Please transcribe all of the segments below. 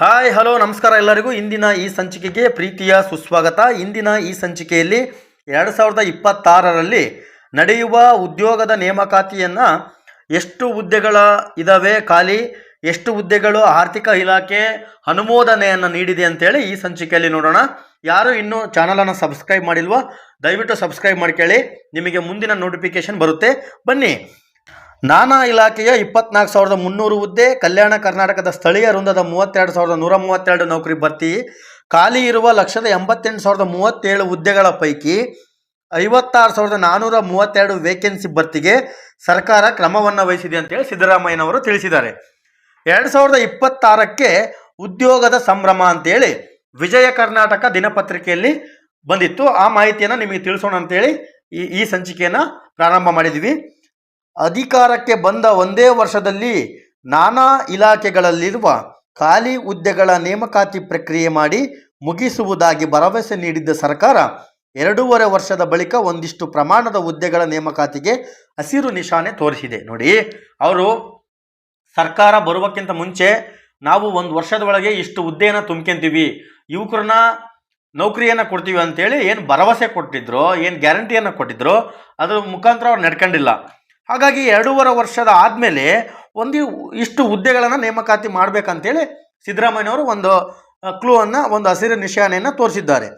Hi hello ನಮಸ್ಕಾರ ಎಲ್ಲರಿಗೂ. ಇಂದಿನ ಈ ಸಂಚಿಕೆಗೆ ಪ್ರೀತಿಯ ಸುಸ್ವಾಗತ. ಇಂದಿನ ಈ ಸಂಚಿಕೆಯಲ್ಲಿ 2026ರಲ್ಲಿ ನಡೆಯುವ ಉದ್ಯೋಗದ ನೇಮಕಾತಿಯನ್ನು ಎಷ್ಟು ಹುದ್ದೆಗಳ ಇದ್ದಾವೆ ಖಾಲಿ, ಎಷ್ಟು ಹುದ್ದೆಗಳು ಆರ್ಥಿಕ ಇಲಾಖೆ ಅನುಮೋದನೆಯನ್ನು ನೀಡಿದೆ ಅಂತೇಳಿ ಈ ಸಂಚಿಕೆಯಲ್ಲಿ ನೋಡೋಣ. ಯಾರು ಇನ್ನೂ ಚಾನಲನ್ನು ಸಬ್ಸ್ಕ್ರೈಬ್ ಮಾಡಿಲ್ವೋ ದಯವಿಟ್ಟು ಸಬ್ಸ್ಕ್ರೈಬ್ ಮಾಡ್ಕೊಳ್ಳಿ, ನಿಮಗೆ ಮುಂದಿನ ನೋಟಿಫಿಕೇಶನ್ ಬರುತ್ತೆ. ಬನ್ನಿ. ನಾನಾ ಇಲಾಖೆಯ 24,300 ಹುದ್ದೆ, ಕಲ್ಯಾಣ ಕರ್ನಾಟಕದ ಸ್ಥಳೀಯ ವೃಂದದ 32,132 ನೌಕರಿ ಭರ್ತಿ, ಖಾಲಿ ಇರುವ 1,88,037 ಹುದ್ದೆಗಳ ಪೈಕಿ 56,432 ವೇಕೆನ್ಸಿ ಭರ್ತಿಗೆ ಸರ್ಕಾರ ಕ್ರಮವನ್ನು ವಹಿಸಿದೆ ಅಂತೇಳಿ ಸಿದ್ದರಾಮಯ್ಯನವರು ತಿಳಿಸಿದ್ದಾರೆ. 2026ಕ್ಕೆ ಉದ್ಯೋಗದ ಸಂಭ್ರಮ ಅಂತೇಳಿ ವಿಜಯ ಕರ್ನಾಟಕ ದಿನಪತ್ರಿಕೆಯಲ್ಲಿ ಬಂದಿತ್ತು. ಆ ಮಾಹಿತಿಯನ್ನು ನಿಮಗೆ ತಿಳಿಸೋಣ ಅಂತೇಳಿ ಈ ಸಂಚಿಕೆಯನ್ನು ಪ್ರಾರಂಭ ಮಾಡಿದ್ವಿ. ಅಧಿಕಾರಕ್ಕೆ ಬಂದ ಒಂದೇ ವರ್ಷದಲ್ಲಿ ನಾನಾ ಇಲಾಖೆಗಳಲ್ಲಿರುವ ಖಾಲಿ ಹುದ್ದೆಗಳ ನೇಮಕಾತಿ ಪ್ರಕ್ರಿಯೆ ಮಾಡಿ ಮುಗಿಸುವುದಾಗಿ ಭರವಸೆ ನೀಡಿದ್ದ ಸರ್ಕಾರ 2.5 ವರ್ಷದ ಬಳಿಕ ಒಂದಿಷ್ಟು ಪ್ರಮಾಣದ ಹುದ್ದೆಗಳ ನೇಮಕಾತಿಗೆ ಹಸಿರು ನಿಶಾನೆ ತೋರಿಸಿದೆ. ನೋಡಿ, ಅವರು ಸರ್ಕಾರ ಬರುವಕ್ಕಿಂತ ಮುಂಚೆ ನಾವು 1 ವರ್ಷದ ಒಳಗೆ ಇಷ್ಟು ಹುದ್ದೆಯನ್ನು ತುಂಬ್ಕೊಂತೀವಿ, ಯುವಕರನ್ನ ನೌಕರಿಯನ್ನು ಕೊಡ್ತೀವಿ ಅಂತೇಳಿ ಏನು ಭರವಸೆ ಕೊಟ್ಟಿದ್ರು, ಏನು ಗ್ಯಾರಂಟಿಯನ್ನು ಕೊಟ್ಟಿದ್ರು, ಅದ್ರ ಮುಖಾಂತರ ಅವ್ರು ನಡ್ಕೊಂಡಿಲ್ಲ. ಹಾಗಾಗಿ 2.5 ವರ್ಷದ ಆದಮೇಲೆ ಇಷ್ಟು ಹುದ್ದೆಗಳನ್ನು ನೇಮಕಾತಿ ಮಾಡಬೇಕಂತೇಳಿ ಸಿದ್ದರಾಮಯ್ಯನವರು ಒಂದು ಕ್ಲೂವನ್ನು, ಒಂದು ಹಸಿರು ನಿಶಾನೆಯನ್ನು ತೋರಿಸಿದ್ದಾರೆ.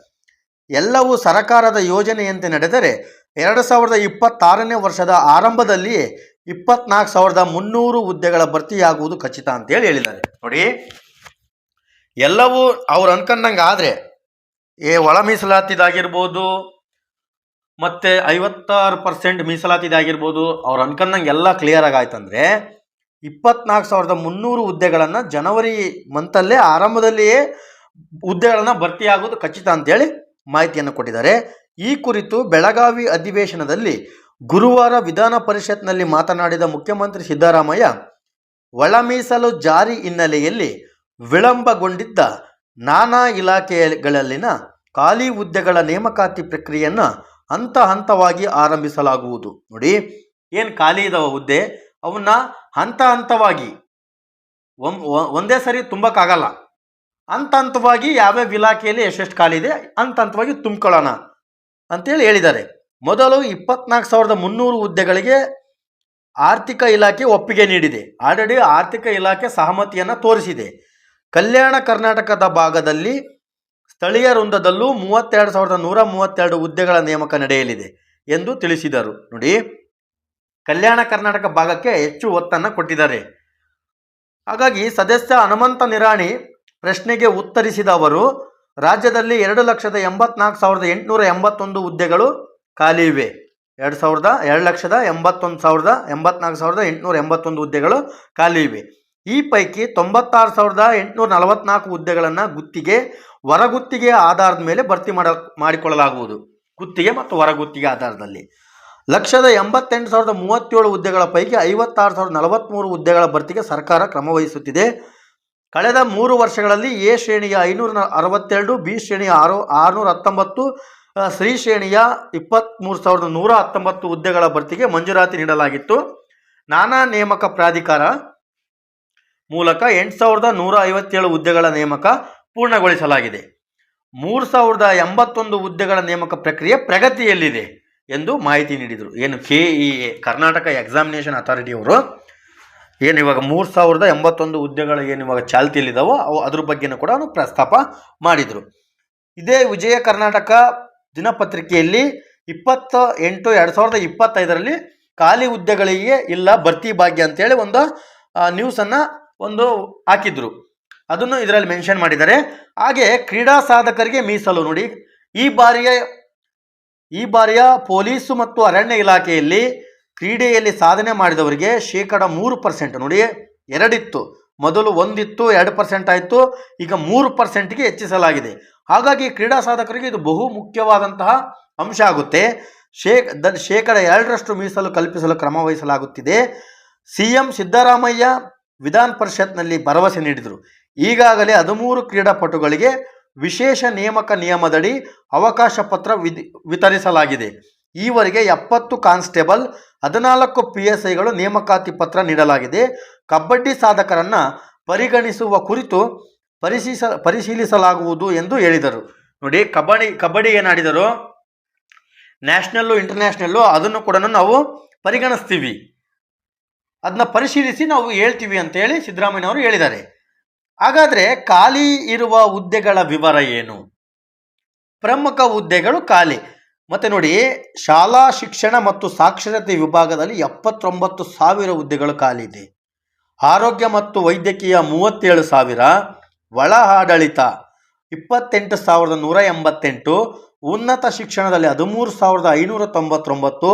ಎಲ್ಲವೂ ಸರ್ಕಾರದ ಯೋಜನೆಯಂತೆ ನಡೆದರೆ 2026ನೇ ವರ್ಷದ ಆರಂಭದಲ್ಲಿಯೇ 24,300 ಹುದ್ದೆಗಳ ಭರ್ತಿಯಾಗುವುದು ಖಚಿತ ಅಂತೇಳಿ ಹೇಳಿದ್ದಾರೆ. ನೋಡಿ, ಎಲ್ಲವೂ ಅವ್ರು ಅನ್ಕೊಂಡಂಗೆ ಆದರೆ ಒಳ ಮೀಸಲಾತಿದಾಗಿರ್ಬೋದು, ಮತ್ತು 56% ಮೀಸಲಾತಿದಾಗಿರ್ಬೋದು, ಅವ್ರು ಅನ್ಕೊಂಡಂಗೆ ಎಲ್ಲ ಕ್ಲಿಯರಾಗಿ ಆಯ್ತಂದರೆ 24,300 ಹುದ್ದೆಗಳನ್ನು ಜನವರಿ ಮಂತಲ್ಲೇ ಆರಂಭದಲ್ಲಿಯೇ ಹುದ್ದೆಗಳನ್ನು ಭರ್ತಿಯಾಗೋದು ಖಚಿತ ಅಂತೇಳಿ ಮಾಹಿತಿಯನ್ನು ಕೊಟ್ಟಿದ್ದಾರೆ. ಈ ಕುರಿತು ಬೆಳಗಾವಿ ಅಧಿವೇಶನದಲ್ಲಿ ಗುರುವಾರ ವಿಧಾನ ಪರಿಷತ್ನಲ್ಲಿ ಮಾತನಾಡಿದ ಮುಖ್ಯಮಂತ್ರಿ ಸಿದ್ದರಾಮಯ್ಯ, ಒಳ ಮೀಸಲು ಜಾರಿ ಹಿನ್ನೆಲೆಯಲ್ಲಿ ವಿಳಂಬಗೊಂಡಿದ್ದ ನಾನಾ ಇಲಾಖೆಗಳಲ್ಲಿನ ಖಾಲಿ ಹುದ್ದೆಗಳ ನೇಮಕಾತಿ ಪ್ರಕ್ರಿಯೆಯನ್ನು ಹಂತ ಹಂತವಾಗಿ ಆರಂಭಿಸಲಾಗುವುದು. ನೋಡಿ, ಏನು ಖಾಲಿ ಇದಾವ ಹುದ್ದೆ, ಅವನ್ನ ಹಂತ ಹಂತವಾಗಿ ಒಂದೇ ಸರಿ ತುಂಬಕ್ಕಾಗಲ್ಲ. ಹಂತ ಹಂತವಾಗಿ ಯಾವ್ಯಾವ ಇಲಾಖೆಯಲ್ಲಿ ಎಷ್ಟೆಷ್ಟು ಖಾಲಿ ಇದೆ ಹಂತ ಹಂತವಾಗಿ ತುಂಬ್ಕೊಳ್ಳೋಣ ಅಂತೇಳಿ ಹೇಳಿದ್ದಾರೆ. ಮೊದಲು 24,300 ಹುದ್ದೆಗಳಿಗೆ ಆರ್ಥಿಕ ಇಲಾಖೆ ಒಪ್ಪಿಗೆ ನೀಡಿದೆ. ಆಲ್ರೆಡಿ ಆರ್ಥಿಕ ಇಲಾಖೆ ಸಹಮತಿಯನ್ನು ತೋರಿಸಿದೆ. ಕಲ್ಯಾಣ ಕರ್ನಾಟಕದ ಭಾಗದಲ್ಲಿ ಸ್ಥಳೀಯ ವೃಂದದಲ್ಲೂ 32,132 ಹುದ್ದೆಗಳ ನೇಮಕ ನಡೆಯಲಿದೆ ಎಂದು ತಿಳಿಸಿದರು. ನೋಡಿ, ಕಲ್ಯಾಣ ಕರ್ನಾಟಕ ಭಾಗಕ್ಕೆ ಹೆಚ್ಚು ಒತ್ತನ್ನು ಕೊಟ್ಟಿದ್ದಾರೆ. ಹಾಗಾಗಿ ಸದಸ್ಯ ಹನುಮಂತ ನಿರಾಣಿ ಪ್ರಶ್ನೆಗೆ ಉತ್ತರಿಸಿದ ಅವರು, ರಾಜ್ಯದಲ್ಲಿ 2,84,881 ಹುದ್ದೆಗಳು ಖಾಲಿ ಇವೆ. 2,84,881 ಹುದ್ದೆಗಳು ಖಾಲಿ ಇವೆ. ಈ ಪೈಕಿ 96,844 ಹುದ್ದೆಗಳನ್ನು ಗುತ್ತಿಗೆ, ಹೊರಗುತ್ತಿಗೆ ಆಧಾರದ ಮೇಲೆ ಭರ್ತಿ ಮಾಡಿಕೊಳ್ಳಲಾಗುವುದು. ಗುತ್ತಿಗೆ ಮತ್ತು ಹೊರಗುತ್ತಿಗೆ ಆಧಾರದಲ್ಲಿ 1,88,037 ಹುದ್ದೆಗಳ ಪೈಕಿ 56,043 ಹುದ್ದೆಗಳ ಭರ್ತಿಗೆ ಸರ್ಕಾರ ಕ್ರಮ ವಹಿಸುತ್ತಿದೆ. ಕಳೆದ 3 ವರ್ಷಗಳಲ್ಲಿ ಎ ಶ್ರೇಣಿಯ 562, ಬಿ ಶ್ರೇಣಿಯ 619, ಸಿ ಶ್ರೇಣಿಯ 23,119 ಹುದ್ದೆಗಳ ಭರ್ತಿಗೆ ಮಂಜೂರಾತಿ ನೀಡಲಾಗಿತ್ತು. ನಾನಾ ನೇಮಕ ಪ್ರಾಧಿಕಾರ ಮೂಲಕ 8,157 ಹುದ್ದೆಗಳ ನೇಮಕ ಪೂರ್ಣಗೊಳಿಸಲಾಗಿದೆ. 3,081 ಹುದ್ದೆಗಳ ನೇಮಕ ಪ್ರಕ್ರಿಯೆ ಪ್ರಗತಿಯಲ್ಲಿದೆ ಎಂದು ಮಾಹಿತಿ ನೀಡಿದರು. ಏನು KEA ಕರ್ನಾಟಕ ಎಕ್ಸಾಮಿನೇಷನ್ ಅಥಾರಿಟಿಯವರು ಏನು ಇವಾಗ 3,081 ಹುದ್ದೆಗಳು ಏನು ಇವಾಗ ಚಾಲ್ತಿಯಲ್ಲಿದ್ದಾವೋ ಅದ್ರ ಬಗ್ಗೆನೂ ಕೂಡ ಪ್ರಸ್ತಾಪ ಮಾಡಿದರು. ಇದೇ ವಿಜಯ ಕರ್ನಾಟಕ ದಿನಪತ್ರಿಕೆಯಲ್ಲಿ 28/2025ರಲ್ಲಿ ಖಾಲಿ ಹುದ್ದೆಗಳಿಗೆ ಇಲ್ಲ ಭರ್ತಿ ಭಾಗ್ಯ ಅಂತೇಳಿ ಒಂದು ನ್ಯೂಸನ್ನು ಹಾಕಿದ್ರು. ಅದನ್ನು ಇದರಲ್ಲಿ ಮೆನ್ಷನ್ ಮಾಡಿದ್ದಾರೆ. ಹಾಗೆ ಕ್ರೀಡಾ ಸಾಧಕರಿಗೆ ಮೀಸಲು. ನೋಡಿ, ಈ ಬಾರಿಯ ಪೊಲೀಸು ಮತ್ತು ಅರಣ್ಯ ಇಲಾಖೆಯಲ್ಲಿ ಕ್ರೀಡೆಯಲ್ಲಿ ಸಾಧನೆ ಮಾಡಿದವರಿಗೆ 3%, ನೋಡಿ 2 ಇತ್ತು, ಮೊದಲು 1 ಇತ್ತು, 2% ಆಯಿತು, ಈಗ 3%ಗೆ ಹೆಚ್ಚಿಸಲಾಗಿದೆ. ಹಾಗಾಗಿ ಕ್ರೀಡಾ ಸಾಧಕರಿಗೆ ಇದು ಬಹು ಮುಖ್ಯವಾದಂತಹ ಅಂಶ ಆಗುತ್ತೆ. 2% ಮೀಸಲು ಕಲ್ಪಿಸಲು ಕ್ರಮ ವಹಿಸಲಾಗುತ್ತಿದೆ. CM ಸಿದ್ದರಾಮಯ್ಯ ವಿಧಾನ ಪರಿಷತ್ನಲ್ಲಿ ಭರವಸೆ ನೀಡಿದರು. ಈಗಾಗಲೇ 13 ಕ್ರೀಡಾಪಟುಗಳಿಗೆ ವಿಶೇಷ ನೇಮಕ ನಿಯಮದಡಿ ಅವಕಾಶ ಪತ್ರ ವಿತರಿಸಲಾಗಿದೆ. ಈವರೆಗೆ 70 ಕಾನ್ಸ್ಟೇಬಲ್, 14 PSIಗಳು ನೇಮಕಾತಿ ಪತ್ರ ನೀಡಲಾಗಿದೆ. ಕಬಡ್ಡಿ ಸಾಧಕರನ್ನು ಪರಿಗಣಿಸುವ ಕುರಿತು ಪರಿಶೀಲಿಸಲಾಗುವುದು ಎಂದು ಹೇಳಿದರು. ನೋಡಿ, ಕಬಡ್ಡಿ ಏನಾಡಿದರು, ನ್ಯಾಷನಲ್ಲು ಇಂಟರ್ನ್ಯಾಷನಲ್ಲು, ಅದನ್ನು ಕೂಡ ನಾವು ಪರಿಗಣಿಸ್ತೀವಿ, ಅದನ್ನ ಪರಿಶೀಲಿಸಿ ನಾವು ಹೇಳ್ತೀವಿ ಅಂತೇಳಿ ಸಿದ್ದರಾಮಯ್ಯನವರು ಹೇಳಿದ್ದಾರೆ. ಹಾಗಾದರೆ ಖಾಲಿ ಇರುವ ಹುದ್ದೆಗಳ ವಿವರ ಏನು? ಪ್ರಮುಖ ಹುದ್ದೆಗಳು ಖಾಲಿ. ಮತ್ತು ನೋಡಿ, ಶಾಲಾ ಶಿಕ್ಷಣ ಮತ್ತು ಸಾಕ್ಷರತೆ ವಿಭಾಗದಲ್ಲಿ 79,000 ಹುದ್ದೆಗಳು ಖಾಲಿ ಇದೆ. ಆರೋಗ್ಯ ಮತ್ತು ವೈದ್ಯಕೀಯ 37,000, ಒಳ ಆಡಳಿತ 28,188, ಉನ್ನತ ಶಿಕ್ಷಣದಲ್ಲಿ 13,599,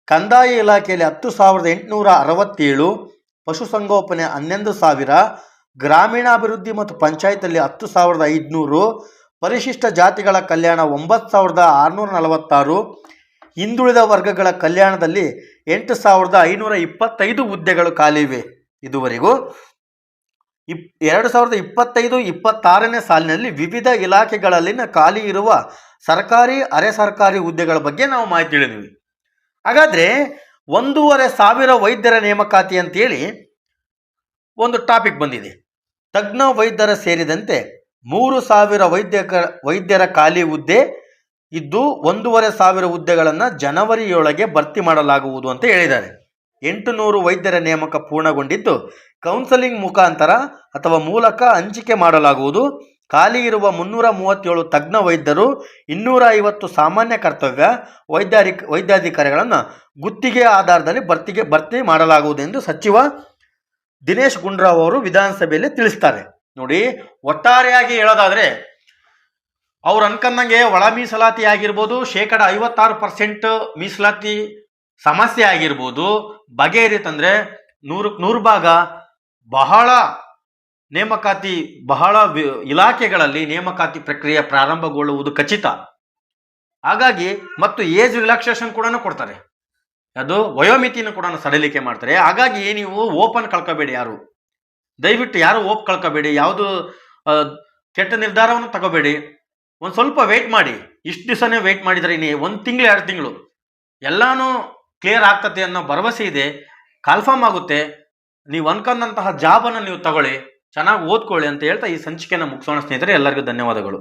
ಕಂದಾಯ ಇಲಾಖೆಯಲ್ಲಿ 10,867, ಪಶುಸಂಗೋಪನೆ 11,000, ಗ್ರಾಮೀಣಾಭಿವೃದ್ಧಿ ಮತ್ತು ಪಂಚಾಯತಲ್ಲಿ 10,500, ಪರಿಶಿಷ್ಟ ಜಾತಿಗಳ ಕಲ್ಯಾಣ 9,646, ಹಿಂದುಳಿದ ವರ್ಗಗಳ ಕಲ್ಯಾಣದಲ್ಲಿ 8,525 ಹುದ್ದೆಗಳು ಖಾಲಿ ಇವೆ. ಇದುವರೆಗೂ 2025-26ನೇ ಸಾಲಿನಲ್ಲಿ ವಿವಿಧ ಇಲಾಖೆಗಳಲ್ಲಿನ ಖಾಲಿ ಇರುವ ಸರ್ಕಾರಿ ಅರೆ ಸರ್ಕಾರಿ ಹುದ್ದೆಗಳ ಬಗ್ಗೆ ನಾವು ಮಾಹಿತಿ ಹೇಳಿದ್ವಿ. ಹಾಗಾದರೆ 1,500 ವೈದ್ಯರ ನೇಮಕಾತಿ ಅಂತೇಳಿ ಒಂದು ಟಾಪಿಕ್ ಬಂದಿದೆ. ತಜ್ಞ ವೈದ್ಯರ ಸೇರಿದಂತೆ 3,000 ವೈದ್ಯರ ಖಾಲಿ ಹುದ್ದೆ ಇದ್ದು 1,500 ಹುದ್ದೆಗಳನ್ನು ಜನವರಿಯೊಳಗೆ ಭರ್ತಿ ಮಾಡಲಾಗುವುದು ಅಂತ ಹೇಳಿದ್ದಾರೆ. 800 ವೈದ್ಯರ ನೇಮಕ ಪೂರ್ಣಗೊಂಡಿದ್ದು ಕೌನ್ಸಲಿಂಗ್ ಮುಖಾಂತರ ಅಥವಾ ಮೂಲಕ ಹಂಚಿಕೆ ಮಾಡಲಾಗುವುದು. ಖಾಲಿ ಇರುವ 337 ತಜ್ಞ ವೈದ್ಯರು, 250 ಸಾಮಾನ್ಯ ಕರ್ತವ್ಯ ವೈದ್ಯಾಧಿಕಾರಿಗಳನ್ನು ಗುತ್ತಿಗೆ ಆಧಾರದಲ್ಲಿ ಭರ್ತಿ ಮಾಡಲಾಗುವುದು ಎಂದು ಸಚಿವ ದಿನೇಶ್ ಗುಂಡೂರಾವ್ ಅವರು ವಿಧಾನಸಭೆಯಲ್ಲಿ ತಿಳಿಸ್ತಾರೆ. ನೋಡಿ, ಒಟ್ಟಾರೆಯಾಗಿ ಹೇಳೋದಾದರೆ ಅವ್ರು ಅನ್ಕೊಂಡಂಗೆ ಒಳ ಮೀಸಲಾತಿ ಆಗಿರ್ಬೋದು, 56% ಮೀಸಲಾತಿ ಸಮಸ್ಯೆ ಆಗಿರ್ಬೋದು, ಬಗೆಹರಿತಂದರೆ 100% ಭಾಗ ಬಹಳ ನೇಮಕಾತಿ, ಬಹಳ ಇಲಾಖೆಗಳಲ್ಲಿ ನೇಮಕಾತಿ ಪ್ರಕ್ರಿಯೆ ಪ್ರಾರಂಭಗೊಳ್ಳುವುದು ಖಚಿತ. ಹಾಗಾಗಿ ಮತ್ತು ಏಜ್ ರಿಲ್ಯಾಕ್ಸೇಷನ್ ಕೂಡ ಕೊಡ್ತಾರೆ, ಅದು ವಯೋಮಿತಿಯನ್ನು ಕೂಡ ಸಡಿಲಿಕೆ ಮಾಡ್ತಾರೆ. ಹಾಗಾಗಿ ನೀವು ಓಪನ್ ಕಳ್ಕೋಬೇಡಿ, ದಯವಿಟ್ಟು ಯಾರು ಓಪ್ ಕಳ್ಕೋಬೇಡಿ, ಯಾವುದು ಕೆಟ್ಟ ನಿರ್ಧಾರವನ್ನು ತಗೋಬೇಡಿ. ಒಂದು ಸ್ವಲ್ಪ ವೆಯ್ಟ್ ಮಾಡಿ. ಇಷ್ಟು ದಿವಸನೇ ವೆಯ್ಟ್ ಮಾಡಿದರೆ ಇನ್ನು 1 ತಿಂಗಳು 2 ತಿಂಗಳು ಎಲ್ಲನೂ ಕ್ಲಿಯರ್ ಆಗ್ತದೆ ಅನ್ನೋ ಭರವಸೆ ಇದೆ. ಕನ್ಫರ್ಮ್ ಆಗುತ್ತೆ. ನೀವು ಅನ್ಕೊಂಡಂತಹ ಜಾಬನ್ನು ನೀವು ತಗೊಳ್ಳಿ, ಚೆನ್ನಾಗಿ ಓದ್ಕೊಳ್ಳಿ ಅಂತ ಹೇಳ್ತಾ ಈ ಸಂಚಿಕೆಯನ್ನು ಮುಗಿಸೋಣ ಸ್ನೇಹಿತರೆ. ಎಲ್ಲರಿಗೂ ಧನ್ಯವಾದಗಳು.